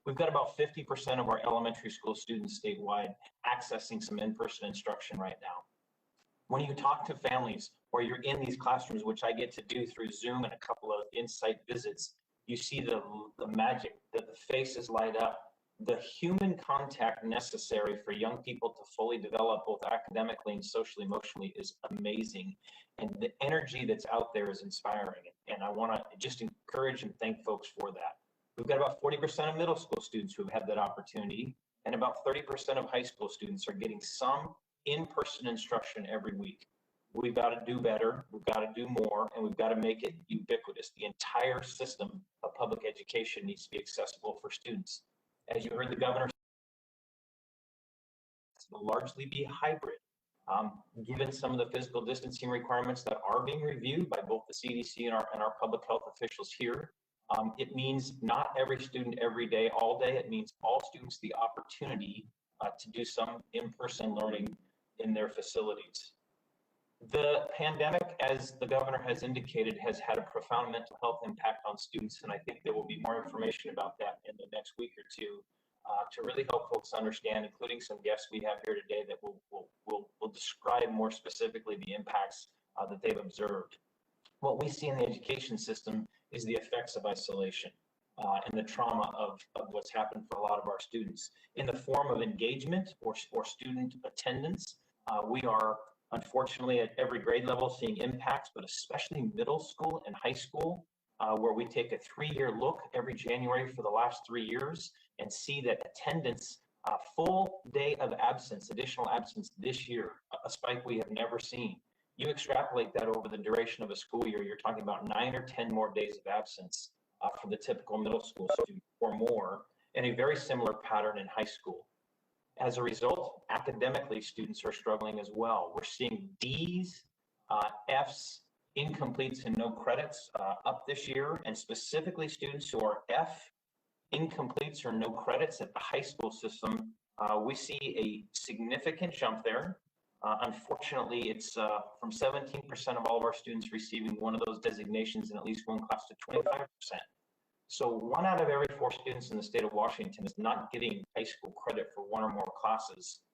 We've got about 50% of our elementary school students statewide accessing some in-person instruction right now. When you talk to families or you're in these classrooms, which I get to do through Zoom and a couple of insight visits, you see the magic, that the faces light up. The human contact necessary for young people to fully develop both academically and socially, emotionally is amazing. And the energy that's out there is inspiring. And I want to just encourage and thank folks for that. We've got about 40% of middle school students who have had that opportunity, and about 30% of high school students are getting some in-person instruction every week. We've got to do better, we've got to do more, and we've got to make it ubiquitous. The entire system of public education needs to be accessible for students. As you heard the governor, it's will largely be hybrid. Given some of the physical distancing requirements that are being reviewed by both the CDC and our public health officials here, it means not every student every day, all day. It means all students the opportunity to do some in-person learning in their facilities. The pandemic, as the governor has indicated, has had a profound mental health impact on students, and I think there will be more information about that in the next week or two to really help folks understand, including some guests we have here today that will describe more specifically the impacts that they've observed. What we see in the education system is the effects of isolation and the trauma of what's happened for a lot of our students. In the form of engagement or student attendance, we are unfortunately at every grade level seeing impacts, but especially middle school and high school, where we take a 3-year look every January for the last 3 years and see that attendance, full day of absence, additional absence this year, a spike we have never seen. You extrapolate that over the duration of a school year, you're talking about 9 or 10 more days of absence for the typical middle school student or more, and a very similar pattern in high school. As a result, academically, students are struggling as well. We're seeing D's, F's, incompletes, and no credits up this year, and specifically students who are F, incompletes, or no credits at the high school system. We see a significant jump there. Unfortunately, it's from 17% of all of our students receiving one of those designations in at least one class to 25%. So 1 out of every 4 students in the state of Washington is not getting high school credit for 1 or more classes